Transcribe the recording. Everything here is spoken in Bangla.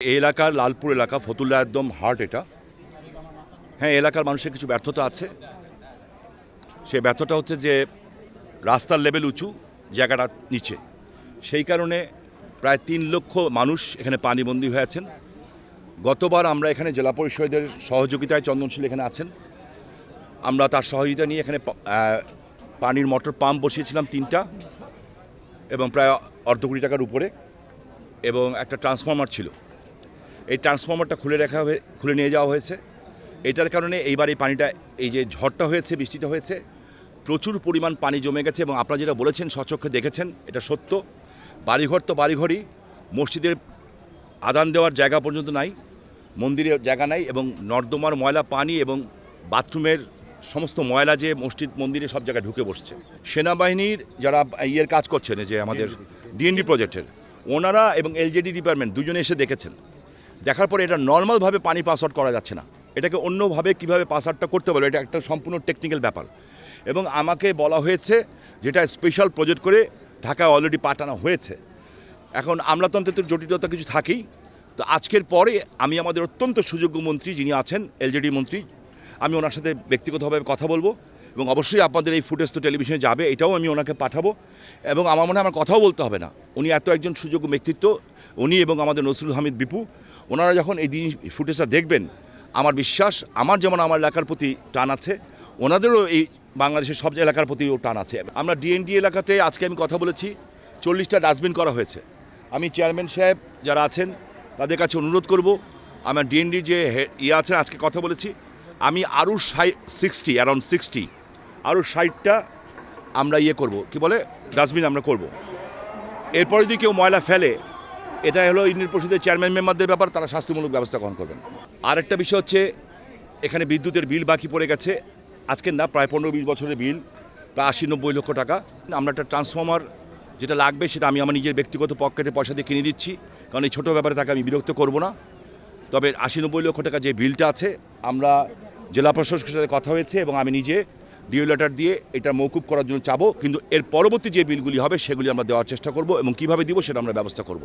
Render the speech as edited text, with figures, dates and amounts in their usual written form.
এই এলাকার লালপুর এলাকা ফতুল্লা একদম হার্ট এটা। হ্যাঁ, এলাকার মানুষের কিছু ব্যর্থতা আছে। সেই ব্যর্থতা হচ্ছে যে রাস্তার লেভেল উঁচু, জায়গাটা নিচে। সেই কারণে প্রায় ৩ লক্ষ মানুষ এখানে পানিবন্দী হয়ে আছেন। গতবার আমরা এখানে জেলা পরিষদের সহযোগিতায় চন্দনশীল এখানে আছেন, আমরা তার সহযোগিতা নিয়ে এখানে পানির মোটর পাম্প বসিয়েছিলাম ৩টা এবং প্রায় অর্ধ কোটি টাকার উপরে, এবং একটা ট্রান্সফরমার ছিল। এই ট্রান্সফরমারটা খুলে নিয়ে যাওয়া হয়েছে। এটার কারণে এইবার এই পানিটা, এই যে ঝড়টা হয়েছে, বৃষ্টিটা হয়েছে, প্রচুর পরিমাণ পানি জমে গেছে। এবং আপনারা যেটা বলেছেন, স্বচক্ষে দেখেছেন, এটা সত্য। বাড়িঘর তো বাড়িঘরই, মসজিদের আজান দেওয়ার জায়গা পর্যন্ত নাই, মন্দিরে জায়গা নাই, এবং নর্দমার ময়লা পানি এবং বাথরুমের সমস্ত ময়লা যে মসজিদ মন্দিরে সব জায়গায় ঢুকে বসছে। সেনাবাহিনীর যারা কাজ করছেন, যে আমাদের ডিএনডি প্রজেক্টের ওনারা এবং এলজেডি ডিপার্টমেন্ট দুজনে এসে দেখেছেন। দেখার পরে এটা নর্মালভাবে পানি পাস আউট করা যাচ্ছে না, এটাকে অন্যভাবে কীভাবে পাস আউটটা করতে পারবে, এটা একটা সম্পূর্ণ টেকনিক্যাল ব্যাপার। এবং আমাকে বলা হয়েছে যেটা স্পেশাল প্রজেক্ট করে ঢাকায় অলরেডি পাঠানো হয়েছে। এখন আমলাতন্ত্রের জটিলতা কিছু থাকেই। তো আজকের পরে আমি আমাদের অত্যন্ত সুযোগ্য মন্ত্রী যিনি আছেন, এলজেডি মন্ত্রী, আমি ওনার সাথে ব্যক্তিগতভাবে কথা বলবো, এবং অবশ্যই আপনাদের এই ফুটেজ তো টেলিভিশনে যাবে, এটাও আমি ওনাকে পাঠাবো। এবং আমার মনে হয় আমার কথাও বলতে হবে না, উনি এত একজন সুযোগ্য ব্যক্তিত্ব, উনি এবং আমাদের নসরুল হামিদ বিপু, ওনারা যখন এই ফুটেজটা দেখবেন, আমার বিশ্বাস আমার যেমন আমার এলাকার প্রতি টান আছে, ওনাদেরও এই বাংলাদেশের সব এলাকার প্রতিও টান আছে। আমরা ডিএনডি এলাকাতে আজকে আমি কথা বলেছি, 40টা ডাস্টবিন করা হয়েছে। আমি চেয়ারম্যান সাহেব যারা আছেন তাদের কাছে অনুরোধ করব, আমার ডিএনডি যে আছেন, আজকে কথা বলেছি, আমি আরও 60 আরও 60টা আমরা করব, কি বলে, ডাস্টবিন আমরা করব। এরপরে যদি কেউ ময়লা ফেলে, এটা হলো ইউনিয়ন পরিষদের চেয়ারম্যান মেম্বারদের ব্যাপার, তারা শাস্তিমূলক ব্যবস্থা গ্রহণ করবেন। আরেকটা বিষয় হচ্ছে, এখানে বিদ্যুতের বিল বাকি পড়ে গেছে, আজকের না, প্রায় 15-20 বছরের বিল, প্রায় 80-90 লক্ষ টাকা। আমরা একটা ট্রান্সফর্মার যেটা লাগবে সেটা আমি আমার নিজের ব্যক্তিগত পকেটে পয়সা দিয়ে কিনে দিচ্ছি, কারণ এই ছোটো ব্যাপারে তাকে আমি বিরক্ত করব না। তবে 80-90 লক্ষ টাকা যে বিলটা আছে, আমরা জেলা প্রশাসকের সাথে কথা হয়েছে, এবং আমি নিজে ডিও লেটার দিয়ে এটা মৌকুব করার জন্য চাবো। কিন্তু এর পরবর্তী যে বিলগুলি হবে সেগুলি আমরা দেওয়ার চেষ্টা করব, এবং কীভাবে দিব সেটা আমরা ব্যবস্থা করব।